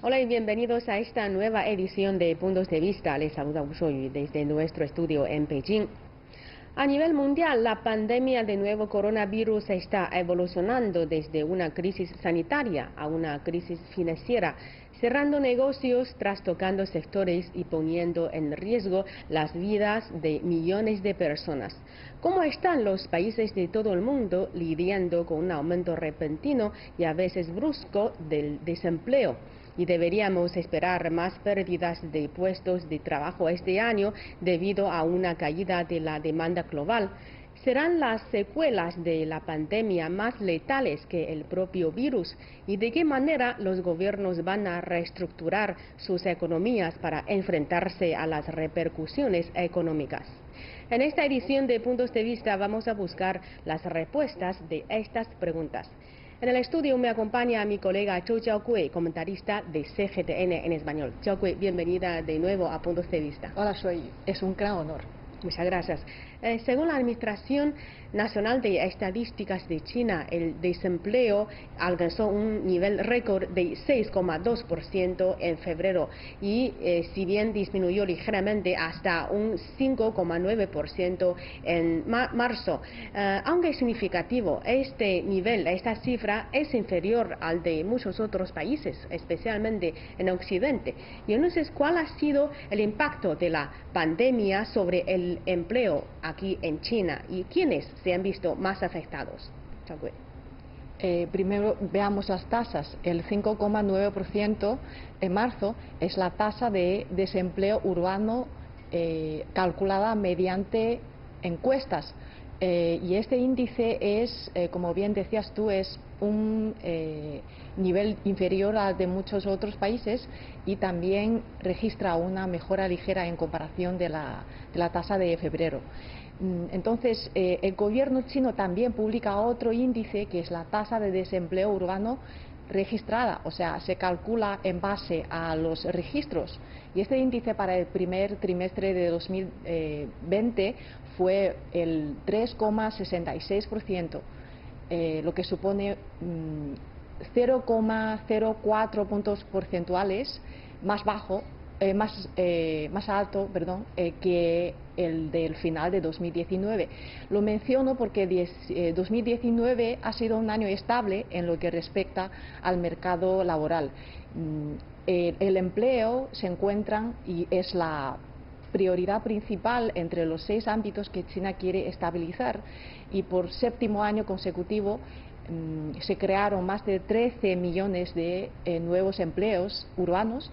Hola y bienvenidos a esta nueva edición de Puntos de Vista. Les saluda Wu Shuoyu desde nuestro estudio en Beijing. A nivel mundial, la pandemia de nuevo coronavirus está evolucionando desde una crisis sanitaria a una crisis financiera, cerrando negocios, trastocando sectores y poniendo en riesgo las vidas de millones de personas. ¿Cómo están los países de todo el mundo lidiando con un aumento repentino y a veces brusco del desempleo? Y deberíamos esperar más pérdidas de puestos de trabajo este año debido a una caída de la demanda global. ¿Serán las secuelas de la pandemia más letales que el propio virus? ¿Y de qué manera los gobiernos van a reestructurar sus economías para enfrentarse a las repercusiones económicas? En esta edición de Puntos de Vista vamos a buscar las respuestas de estas preguntas. En el estudio me acompaña mi colega Zhou Jiaokui, comentarista de CGTN en español. Jiaokui, bienvenida de nuevo a Puntos de Vista. Hola, es un gran honor. Muchas gracias. Según la Administración Nacional de Estadísticas de China, el desempleo alcanzó un nivel récord de 6,2% en febrero y si bien disminuyó ligeramente hasta un 5,9% en marzo, aunque significativo, este nivel, esta cifra es inferior al de muchos otros países, especialmente en Occidente. Y entonces, ¿cuál ha sido el impacto de la pandemia sobre el empleo aquí en China y quiénes se han visto más afectados? Primero veamos las tasas. El 5,9% en marzo es la tasa de desempleo urbano calculada mediante encuestas. Y este índice es, como bien decías tú, es un nivel inferior al de muchos otros países y también registra una mejora ligera en comparación de la tasa de febrero. Entonces, el gobierno chino también publica otro índice que es la tasa de desempleo urbano registrada, o sea, se calcula en base a los registros. Y este índice para el primer trimestre de 2020 fue el 3,66%, lo que supone 0,04 puntos porcentuales más bajo, más alto, que el del final de 2019. Lo menciono porque 2019 ha sido un año estable en lo que respecta al mercado laboral. El empleo se encuentra y es la prioridad principal entre los 6 ámbitos que China quiere estabilizar, y por 7º año consecutivo se crearon más de 13 millones de nuevos empleos urbanos.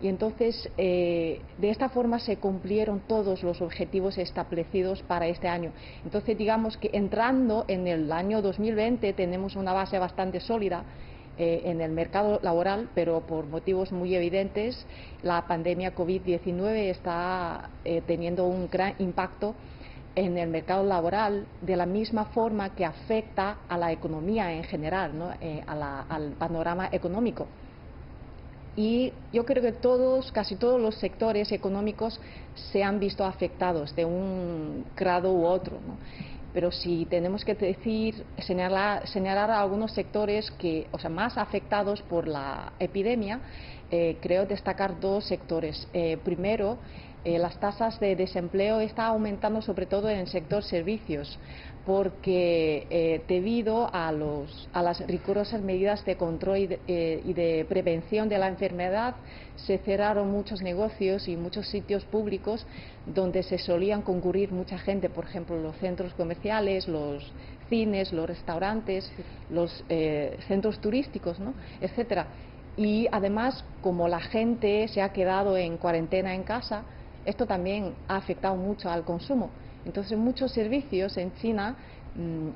Y entonces, de esta forma se cumplieron todos los objetivos establecidos para este año. Entonces, digamos que entrando en el año 2020 tenemos una base bastante sólida en el mercado laboral, pero por motivos muy evidentes, la pandemia COVID-19 está teniendo un gran impacto en el mercado laboral, de la misma forma que afecta a la economía en general, ¿no? Al panorama económico. Y yo creo que casi todos los sectores económicos se han visto afectados de un grado u otro, ¿no? Pero si tenemos que señalar a algunos sectores más afectados por la epidemia, creo destacar 2 sectores. Primero, las tasas de desempleo están aumentando sobre todo en el sector servicios, porque debido a las rigurosas medidas de control y de prevención de la enfermedad, se cerraron muchos negocios y muchos sitios públicos donde se solían concurrir mucha gente, por ejemplo los centros comerciales, los cines, los restaurantes, los centros turísticos, ¿no?, etcétera. Y además, como la gente se ha quedado en cuarentena en casa, esto también ha afectado mucho al consumo. Entonces, muchos servicios en China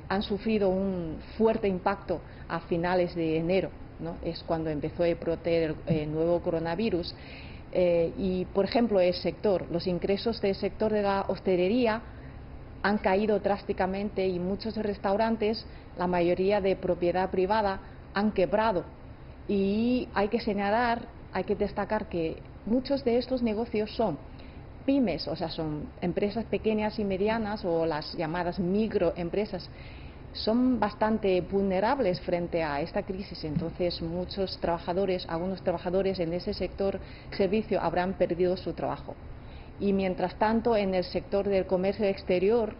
han sufrido un fuerte impacto a finales de enero, ¿no? Es cuando empezó a brotar el nuevo coronavirus. Y, por ejemplo, los ingresos del sector de la hostelería han caído drásticamente y muchos restaurantes, la mayoría de propiedad privada, han quebrado. Y hay que destacar que muchos de estos negocios son pymes, o sea, son empresas pequeñas y medianas o las llamadas microempresas, son bastante vulnerables frente a esta crisis. Entonces, algunos trabajadores en ese sector servicio habrán perdido su trabajo. Y mientras tanto, en el sector del comercio exterior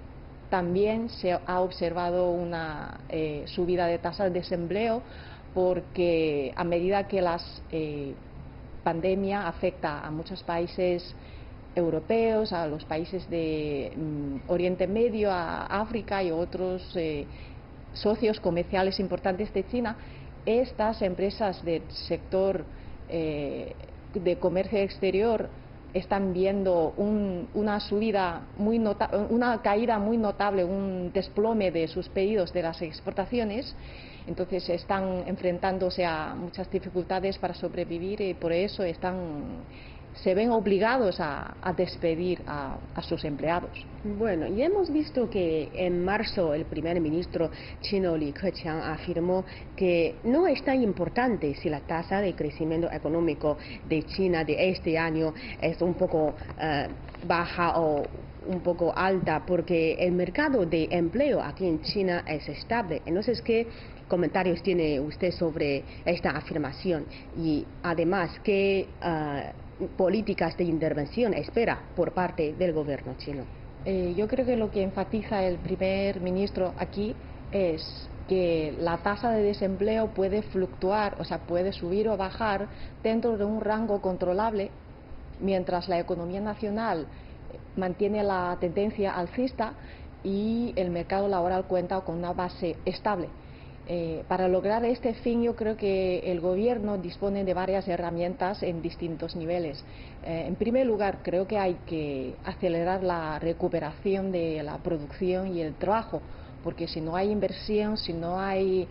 también se ha observado una subida de tasas de desempleo, porque a medida que la pandemia afecta a muchos países europeos, a los países de Oriente Medio, a África y otros socios comerciales importantes de China, estas empresas del sector de comercio exterior están viendo una caída muy notable, un desplome de sus pedidos de las exportaciones. Entonces están enfrentándose a muchas dificultades para sobrevivir y por eso se ven obligados a despedir a sus empleados. Bueno, y hemos visto que en marzo el primer ministro chino Li Keqiang afirmó que no es tan importante si la tasa de crecimiento económico de China de este año es un poco baja o un poco alta, porque el mercado de empleo aquí en China es estable. Entonces, ¿qué comentarios tiene usted sobre esta afirmación? Y además, ¿qué políticas de intervención espera por parte del gobierno chino? Yo creo que lo que enfatiza el primer ministro aquí es que la tasa de desempleo puede fluctuar, o sea, puede subir o bajar dentro de un rango controlable, mientras la economía nacional mantiene la tendencia alcista y el mercado laboral cuenta con una base estable. Para lograr este fin, yo creo que el gobierno dispone de varias herramientas en distintos niveles. En primer lugar, creo que hay que acelerar la recuperación de la producción y el trabajo, porque si no hay inversión, si no hay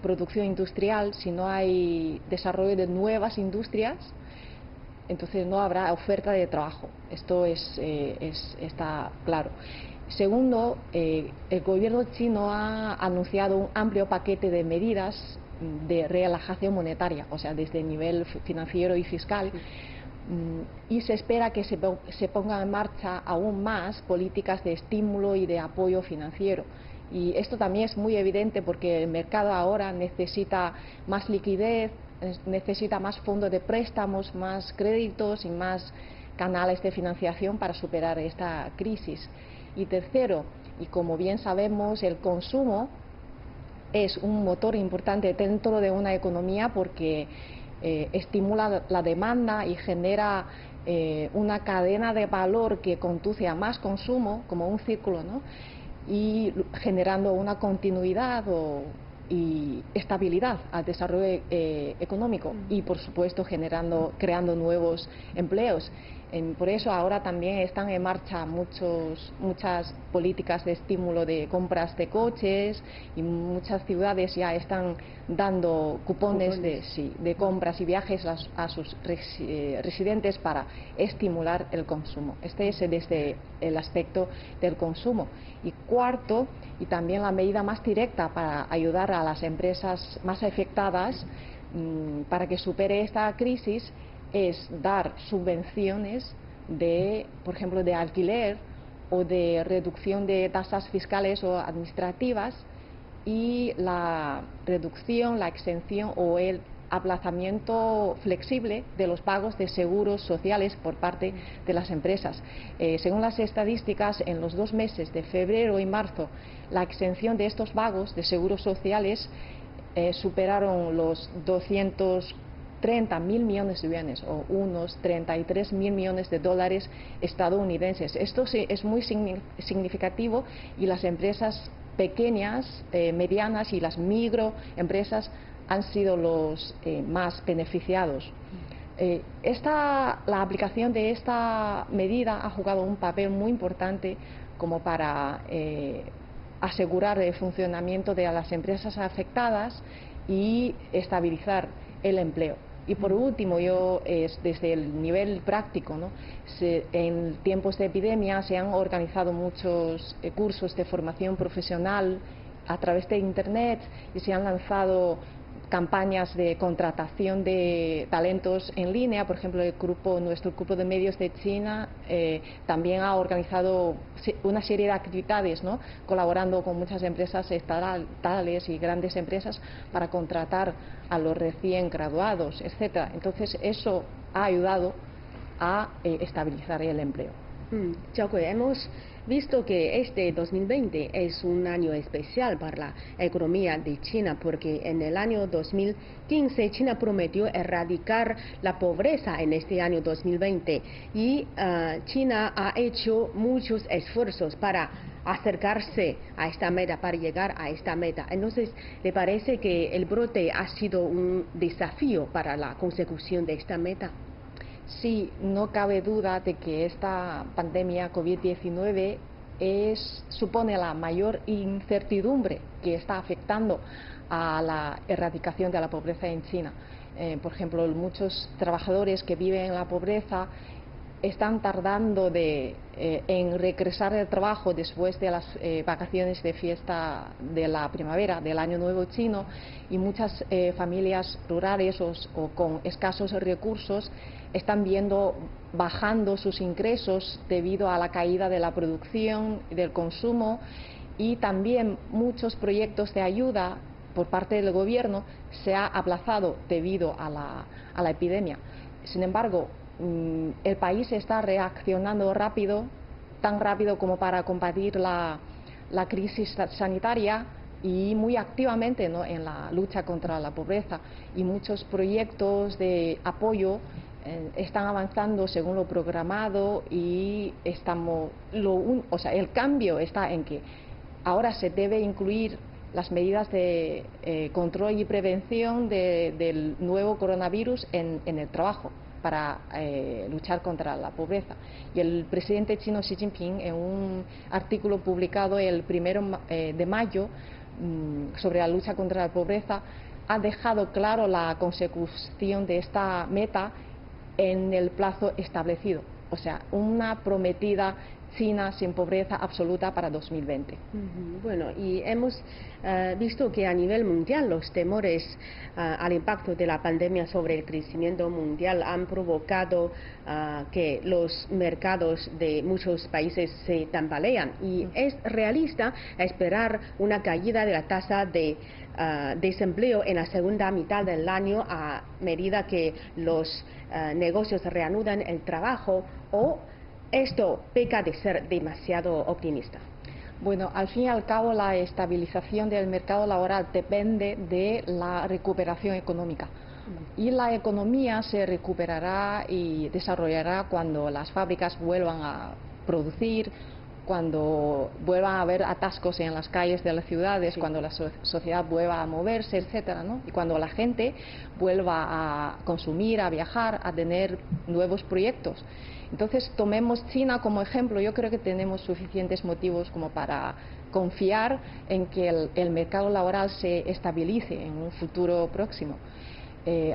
producción industrial, si no hay desarrollo de nuevas industrias, entonces no habrá oferta de trabajo. Esto está claro. Segundo, el gobierno chino ha anunciado un amplio paquete de medidas de relajación monetaria, o sea, desde el nivel financiero y fiscal, y se espera que se pongan en marcha aún más políticas de estímulo y de apoyo financiero. Y esto también es muy evidente porque el mercado ahora necesita más liquidez, necesita más fondos de préstamos, más créditos y más canales de financiación para superar esta crisis. Y tercero, y como bien sabemos, el consumo es un motor importante dentro de una economía porque estimula la demanda y genera una cadena de valor que conduce a más consumo, como un círculo, ¿no? Y generando una continuidad y estabilidad al desarrollo económico y, por supuesto, creando nuevos empleos. Por eso ahora también están en marcha muchas políticas de estímulo de compras de coches y muchas ciudades ya están dando cupones de compras y viajes a sus residentes para estimular el consumo. Este es desde el aspecto del consumo. Y cuarto, y también la medida más directa para ayudar a las empresas más afectadas para que supere esta crisis, es dar subvenciones por ejemplo, de alquiler o de reducción de tasas fiscales o administrativas y la reducción, la exención o el aplazamiento flexible de los pagos de seguros sociales por parte de las empresas. Según las estadísticas, en los 2 meses de febrero y marzo, la exención de estos pagos de seguros sociales superaron los 230.000 millones de yuanes o unos 33.000 millones de dólares estadounidenses. Esto es muy significativo y las empresas pequeñas, medianas y las microempresas han sido los más beneficiados. La aplicación de esta medida ha jugado un papel muy importante como para asegurar el funcionamiento de las empresas afectadas y estabilizar el empleo. Y por último, desde el nivel práctico, ¿no? En tiempos de epidemia se han organizado muchos cursos de formación profesional a través de Internet y se han lanzado campañas de contratación de talentos en línea. Por ejemplo, nuestro grupo de medios de China también ha organizado una serie de actividades, ¿no?, colaborando con muchas empresas estatales y grandes empresas para contratar a los recién graduados, etcétera. Entonces, eso ha ayudado a estabilizar el empleo. Xiaokui, hemos visto que este 2020 es un año especial para la economía de China, porque en el año 2015 China prometió erradicar la pobreza en este año 2020 y China ha hecho muchos esfuerzos para acercarse a esta meta, para llegar a esta meta. Entonces, ¿le parece que el brote ha sido un desafío para la consecución de esta meta? Sí, no cabe duda de que esta pandemia COVID-19 supone la mayor incertidumbre que está afectando a la erradicación de la pobreza en China. Por ejemplo, muchos trabajadores que viven en la pobreza están tardando en regresar al trabajo después de las vacaciones de fiesta de la primavera, del Año Nuevo chino, y muchas familias rurales o con escasos recursos están viendo bajando sus ingresos debido a la caída de la producción y del consumo, y también muchos proyectos de ayuda por parte del gobierno se ha aplazado debido a la epidemia. Sin embargo, el país está reaccionando rápido, tan rápido como para combatir la crisis sanitaria, y muy activamente, ¿no?, en la lucha contra la pobreza, y muchos proyectos de apoyo están avanzando según lo programado, y el cambio está en que ahora se debe incluir las medidas de control y prevención del nuevo coronavirus en el trabajo para luchar contra la pobreza. Y el presidente chino Xi Jinping, en un artículo publicado el 1 de mayo sobre la lucha contra la pobreza, ha dejado claro la consecución de esta meta en el plazo establecido, o sea, una prometida China sin pobreza absoluta para 2020. Bueno, y hemos visto que a nivel mundial los temores al impacto de la pandemia sobre el crecimiento mundial han provocado que los mercados de muchos países se tambalean, y es realista esperar una caída de la tasa de desempleo en la segunda mitad del año a medida que los negocios reanudan el trabajo, o esto peca de ser demasiado optimista. Bueno, al fin y al cabo, la estabilización del mercado laboral depende de la recuperación económica. Y la economía se recuperará y desarrollará cuando las fábricas vuelvan a producir, cuando vuelvan a haber atascos en las calles de las ciudades, cuando la sociedad vuelva a moverse, etcétera, ¿no? Y cuando la gente vuelva a consumir, a viajar, a tener nuevos proyectos. Entonces, tomemos China como ejemplo. Yo creo que tenemos suficientes motivos como para confiar en que el mercado laboral se estabilice en un futuro próximo.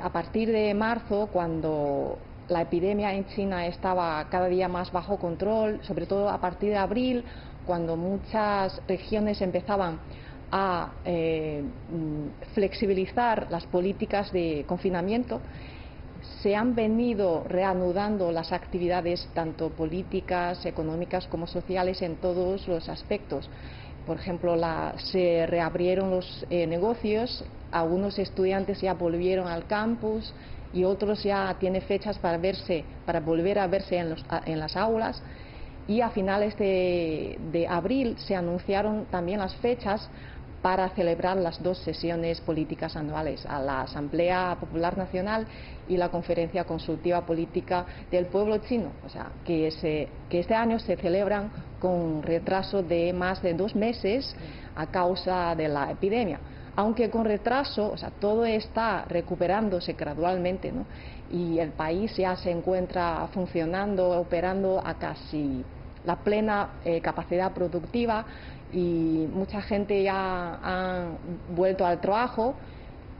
A partir de marzo, cuando la epidemia en China estaba cada día más bajo control, sobre todo a partir de abril, cuando muchas regiones empezaban a flexibilizar las políticas de confinamiento, se han venido reanudando las actividades tanto políticas, económicas como sociales en todos los aspectos. Por ejemplo, se reabrieron los negocios, algunos estudiantes ya volvieron al campus y otros ya tienen fechas para volver a verse en las aulas, y a finales de abril se anunciaron también las fechas para celebrar las dos sesiones políticas anuales, a la Asamblea Popular Nacional y la Conferencia Consultiva Política del Pueblo Chino, o sea, que este año se celebran con retraso de más de 2 meses a causa de la epidemia. Aunque con retraso, o sea, todo está recuperándose gradualmente, ¿no? Y el país ya se encuentra funcionando, operando a casi la plena capacidad productiva, y mucha gente ya ha vuelto al trabajo.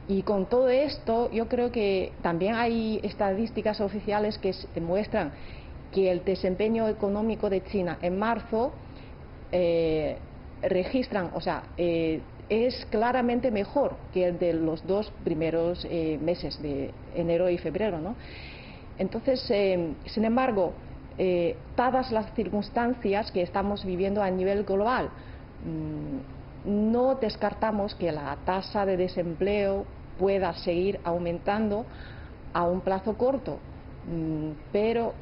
Y con todo esto, yo creo que también hay estadísticas oficiales que demuestran que el desempeño económico de China en marzo registran, o sea, es claramente mejor que el de los dos primeros meses de enero y febrero, ¿no? Entonces, sin embargo, dadas las circunstancias que estamos viviendo a nivel global, no descartamos que la tasa de desempleo pueda seguir aumentando a un plazo corto, pero,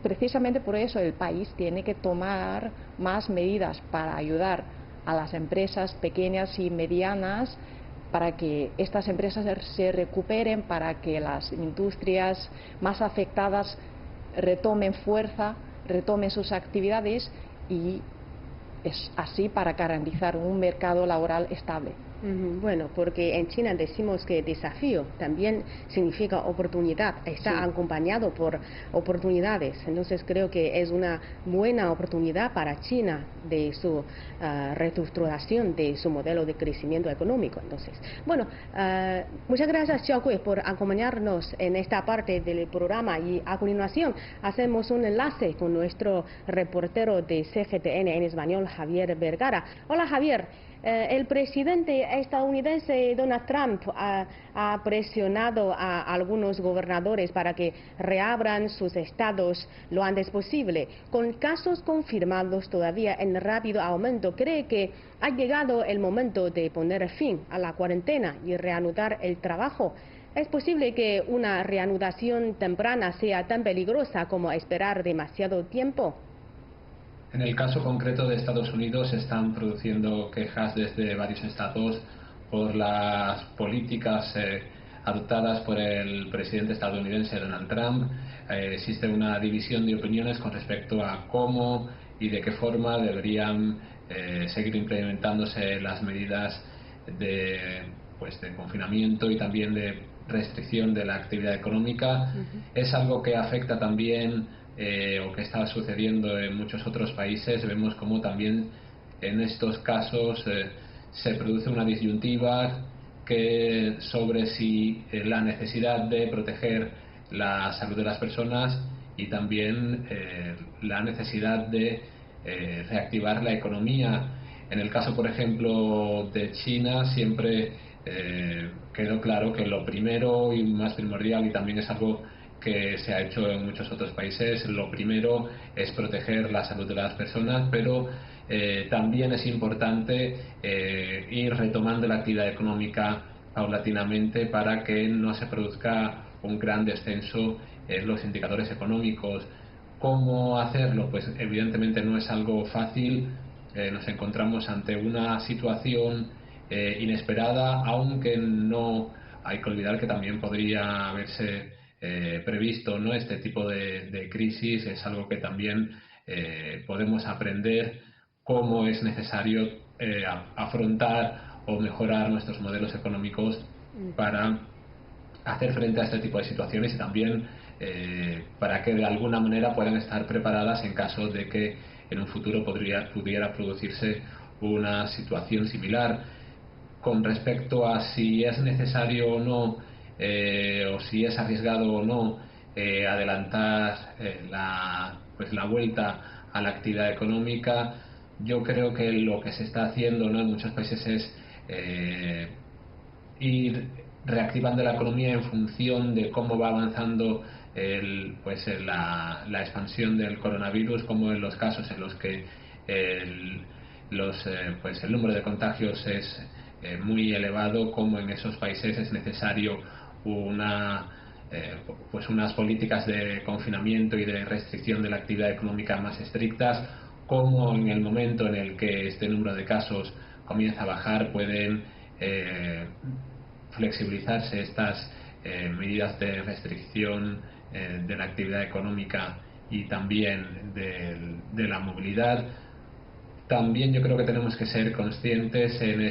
precisamente por eso el país tiene que tomar más medidas para ayudar a las empresas pequeñas y medianas, para que estas empresas se recuperen, para que las industrias más afectadas retomen fuerza, retomen sus actividades, y es así para garantizar un mercado laboral estable. Bueno, porque en China decimos que desafío también significa oportunidad, está Sí. acompañado por oportunidades. Entonces creo que es una buena oportunidad para China de su reestructuración de su modelo de crecimiento económico. Entonces, bueno, muchas gracias, Xiao Gui, por acompañarnos en esta parte del programa, y a continuación hacemos un enlace con nuestro reportero de CGTN en español, Javier Vergara. Hola, Javier. El presidente estadounidense Donald Trump ha presionado a algunos gobernadores para que reabran sus estados lo antes posible. Con casos confirmados todavía en rápido aumento, ¿cree que ha llegado el momento de poner fin a la cuarentena y reanudar el trabajo? ¿Es posible que una reanudación temprana sea tan peligrosa como esperar demasiado tiempo? En el caso concreto de Estados Unidos se están produciendo quejas desde varios estados por las políticas adoptadas por el presidente estadounidense Donald Trump. Existe una división de opiniones con respecto a cómo y de qué forma deberían seguir implementándose las medidas de confinamiento y también de restricción de la actividad económica. Es algo que afecta también o que está sucediendo en muchos otros países. Vemos como también en estos casos se produce una disyuntiva sobre si la necesidad de proteger la salud de las personas y también la necesidad de reactivar la economía. En el caso, por ejemplo, de China, siempre quedó claro que lo primero y más primordial, y también es algo que se ha hecho en muchos otros países, lo primero es proteger la salud de las personas, pero también es importante ir retomando la actividad económica paulatinamente para que no se produzca un gran descenso en los indicadores económicos. ¿Cómo hacerlo? Pues evidentemente no es algo fácil. Nos encontramos ante una situación inesperada, aunque no hay que olvidar que también podría haberse previsto, ¿no? Este tipo de crisis es algo que también podemos aprender cómo es necesario afrontar o mejorar nuestros modelos económicos para hacer frente a este tipo de situaciones y también para que de alguna manera puedan estar preparadas en caso de que en un futuro pudiera producirse una situación similar. Con respecto a si es necesario o no, o si es arriesgado o no adelantar la vuelta a la actividad económica, yo creo que lo que se está haciendo, ¿no?, en muchos países es ir reactivando la economía en función de cómo va avanzando la expansión del coronavirus, como en los casos en los que el número de contagios es muy elevado, como en esos países es necesario unas políticas de confinamiento y de restricción de la actividad económica más estrictas, como en el momento en el que este número de casos comienza a bajar pueden flexibilizarse estas medidas de restricción de la actividad económica y también de la movilidad. También yo creo que tenemos que ser conscientes en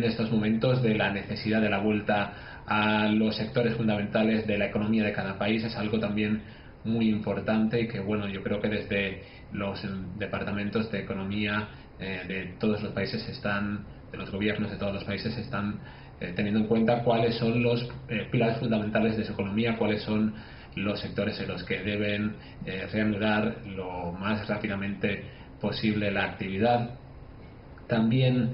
estos momentos de la necesidad de la vuelta a los sectores fundamentales de la economía de cada país. Es algo también muy importante y que, bueno, yo creo que desde los departamentos de economía de todos los países de los gobiernos de todos los países están teniendo en cuenta cuáles son los pilares fundamentales de su economía, cuáles son los sectores en los que deben reanudar lo más rápidamente posible la actividad. También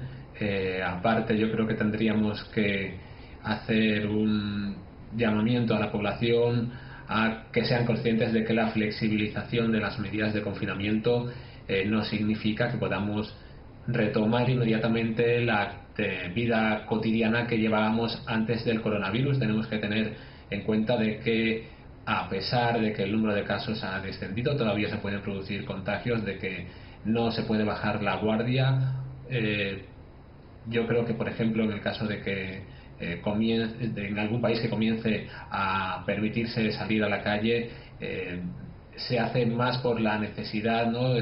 Aparte, yo creo que tendríamos que hacer un llamamiento a la población a que sean conscientes de que la flexibilización de las medidas de confinamiento no significa que podamos retomar inmediatamente la vida cotidiana que llevábamos antes del coronavirus. Tenemos que tener en cuenta de que, a pesar de que el número de casos ha descendido, todavía se pueden producir contagios, de que no se puede bajar la guardia. Yo creo que, por ejemplo, en el caso de que en algún país que comience a permitirse salir a la calle, se hace más por la necesidad, ¿no?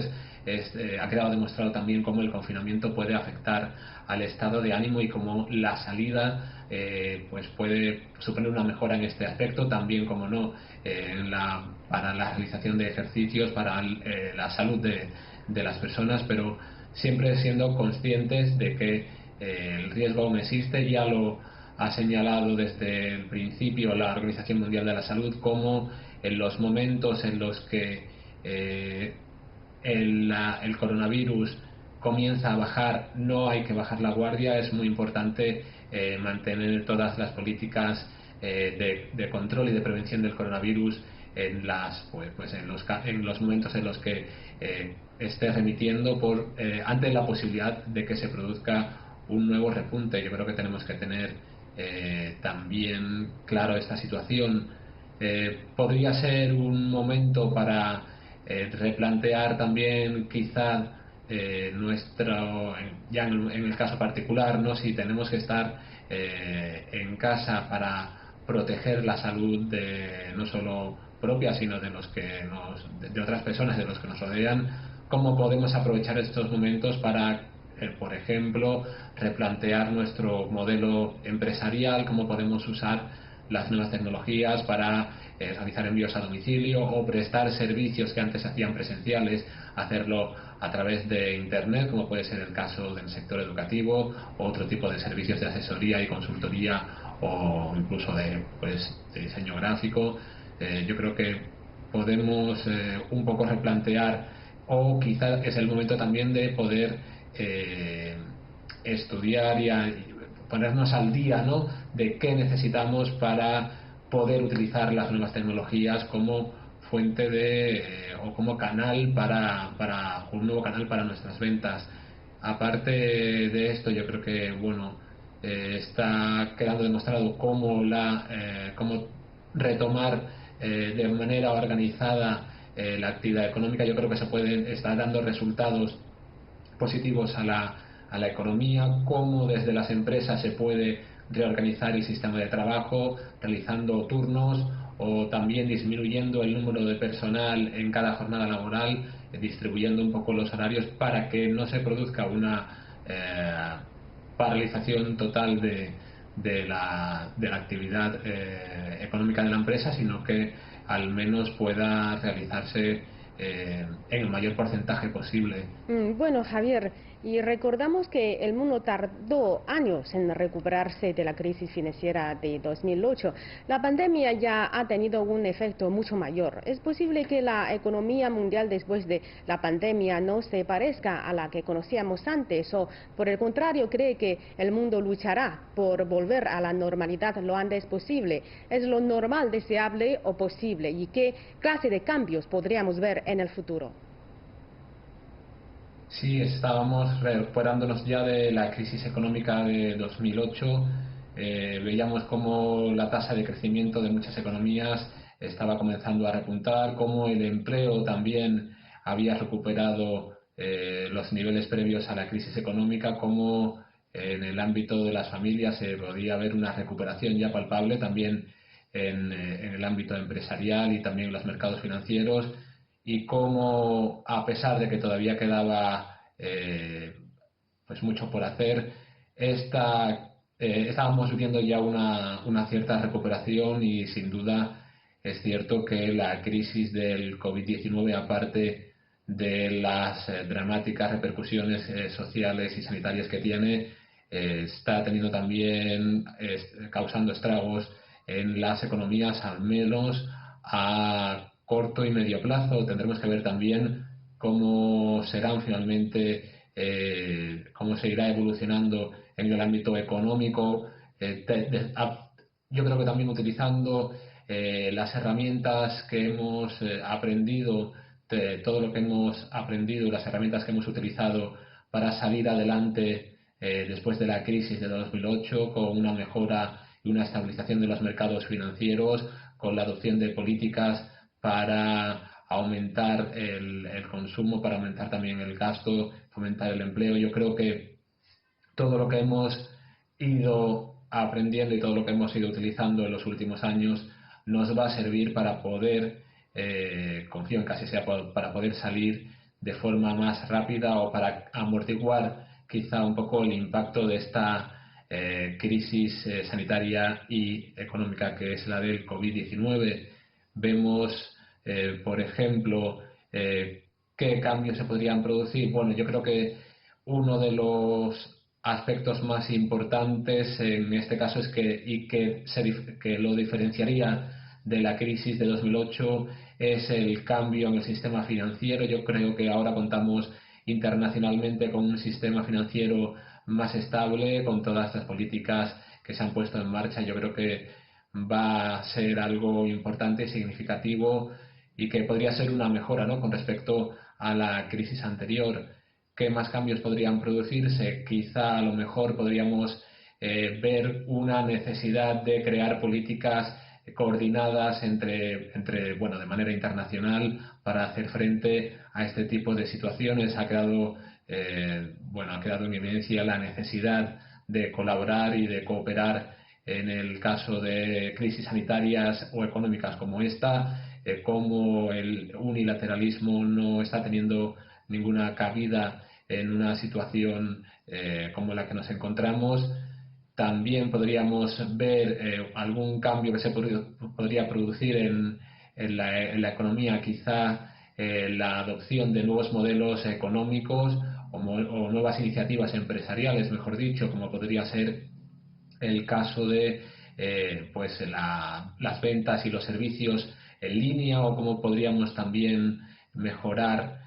Ha quedado demostrado también cómo el confinamiento puede afectar al estado de ánimo y cómo la salida pues puede suponer una mejora en este aspecto, también, como no, para la realización de ejercicios, para la salud de las personas, pero siempre siendo conscientes de que el riesgo aún existe. Ya lo ha señalado desde el principio la Organización Mundial de la Salud, como en los momentos en los que el coronavirus comienza a bajar, no hay que bajar la guardia. Es muy importante mantener todas las políticas de control y de prevención del coronavirus en los momentos en los que esté remitiendo ante la posibilidad de que se produzca un nuevo repunte. Yo creo que tenemos que tener también claro esta situación. Podría ser un momento para replantear también quizá ya en el caso particular, ¿no? Si tenemos que estar en casa para proteger la salud no solo propia, sino de otras personas, de los que nos rodean, cómo podemos aprovechar estos momentos para, por ejemplo, replantear nuestro modelo empresarial, cómo podemos usar las nuevas tecnologías para realizar envíos a domicilio o prestar servicios que antes se hacían presenciales, hacerlo a través de Internet, como puede ser el caso del sector educativo, o otro tipo de servicios de asesoría y consultoría, o incluso de diseño gráfico. Yo creo que podemos un poco replantear, o quizás es el momento también de poder estudiar y ponernos al día, ¿no?, de qué necesitamos para poder utilizar las nuevas tecnologías como fuente o como canal para un nuevo canal para nuestras ventas. Aparte de esto, yo creo que está quedando demostrado cómo retomar de manera organizada la actividad económica. Yo creo que se pueden estar dando resultados positivos a la economía, cómo desde las empresas se puede reorganizar el sistema de trabajo, realizando turnos o también disminuyendo el número de personal en cada jornada laboral, distribuyendo un poco los horarios para que no se produzca una paralización total de la actividad económica de la empresa, sino que al menos pueda realizarse en el mayor porcentaje posible. Bueno, Javier, y recordamos que el mundo tardó años en recuperarse de la crisis financiera de 2008. La pandemia ya ha tenido un efecto mucho mayor. ¿Es posible que la economía mundial después de la pandemia no se parezca a la que conocíamos antes, o por el contrario cree que el mundo luchará por volver a la normalidad lo antes posible? ¿Es lo normal, deseable o posible? ¿Y qué clase de cambios podríamos ver en el futuro? Sí, estábamos recuperándonos ya de la crisis económica de 2008. Veíamos cómo la tasa de crecimiento de muchas economías estaba comenzando a repuntar, cómo el empleo también había recuperado los niveles previos a la crisis económica, cómo en el ámbito de las familias se podía ver una recuperación ya palpable, también en el ámbito empresarial y también en los mercados financieros, y cómo, a pesar de que todavía quedaba mucho por hacer, estábamos viviendo ya una cierta recuperación. Y sin duda es cierto que la crisis del COVID-19, aparte de las dramáticas repercusiones sociales y sanitarias que tiene, está teniendo también, causando estragos en las economías, al menos a corto y medio plazo. Tendremos que ver también cómo serán finalmente cómo seguirá evolucionando en el ámbito económico. Yo creo que también utilizando las herramientas que hemos aprendido, todo lo que hemos aprendido, las herramientas que hemos utilizado para salir adelante después de la crisis de 2008, con una mejora y una estabilización de los mercados financieros, con la adopción de políticas para aumentar el consumo, para aumentar también el gasto, fomentar el empleo. Yo creo que todo lo que hemos ido aprendiendo y todo lo que hemos ido utilizando en los últimos años nos va a servir para poder, confío en que así sea, para poder salir de forma más rápida o para amortiguar quizá un poco el impacto de esta crisis sanitaria y económica que es la del COVID-19. Vemos, por ejemplo, qué cambios se podrían producir. Bueno, yo creo que uno de los aspectos más importantes en este caso es que lo diferenciaría de la crisis de 2008 es el cambio en el sistema financiero. Yo creo que ahora contamos internacionalmente con un sistema financiero más estable, con todas estas políticas que se han puesto en marcha. Yo creo que va a ser algo importante y significativo y que podría ser una mejora, ¿no?, con respecto a la crisis anterior. ¿Qué más cambios podrían producirse? Quizá a lo mejor podríamos ver una necesidad de crear políticas coordinadas de manera internacional para hacer frente a este tipo de situaciones. Ha quedado en evidencia la necesidad de colaborar y de cooperar en el caso de crisis sanitarias o económicas como esta, como el unilateralismo no está teniendo ninguna cabida en una situación como la que nos encontramos. También podríamos ver algún cambio que se podría producir en la economía, quizá la adopción de nuevos modelos económicos o nuevas iniciativas empresariales, mejor dicho, como podría ser el caso de las ventas y los servicios en línea, o cómo podríamos también mejorar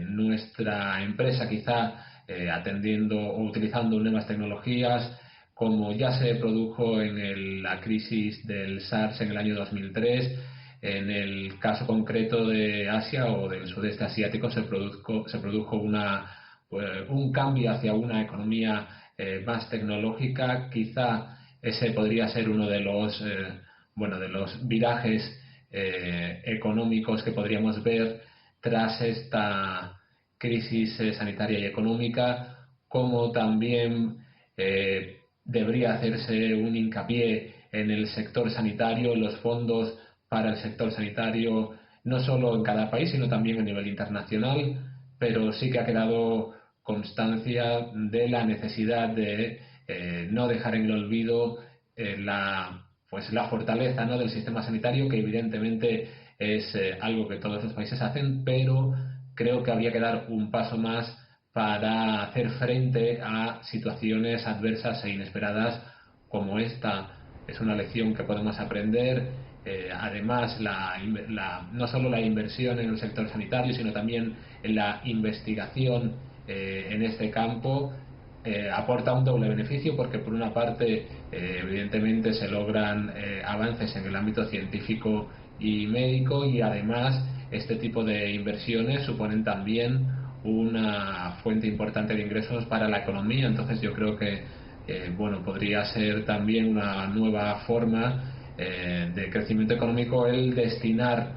nuestra empresa, quizá atendiendo o utilizando nuevas tecnologías, como ya se produjo en la crisis del SARS en el año 2003. En el caso concreto de Asia o del sudeste asiático se produjo un cambio hacia una economía más tecnológica. Quizá ese podría ser uno de los virajes económicos que podríamos ver tras esta crisis sanitaria y económica, como también debería hacerse un hincapié en el sector sanitario, en los fondos para el sector sanitario, no solo en cada país, sino también a nivel internacional, pero sí que ha quedado constancia de la necesidad de no dejar en el olvido la fortaleza, ¿no?, del sistema sanitario, que evidentemente es algo que todos los países hacen, pero creo que habría que dar un paso más para hacer frente a situaciones adversas e inesperadas como esta. Es una lección que podemos aprender. Además, no solo la inversión en el sector sanitario, sino también en la investigación en este campo aporta un doble beneficio, porque por una parte evidentemente se logran avances en el ámbito científico y médico, y además este tipo de inversiones suponen también una fuente importante de ingresos para la economía. Entonces yo creo que podría ser también una nueva forma de crecimiento económico el destinar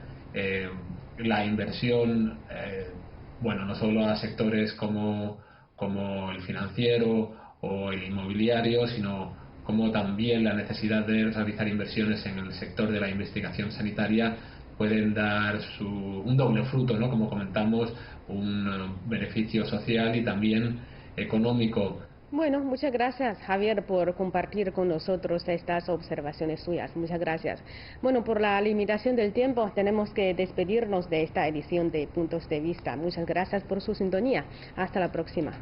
la inversión no solo a sectores como el financiero o el inmobiliario, sino como también la necesidad de realizar inversiones en el sector de la investigación sanitaria pueden dar un doble fruto, ¿no?, como comentamos, un beneficio social y también económico. Bueno, muchas gracias, Javier, por compartir con nosotros estas observaciones suyas. Muchas gracias. Bueno, por la limitación del tiempo tenemos que despedirnos de esta edición de Puntos de Vista. Muchas gracias por su sintonía. Hasta la próxima.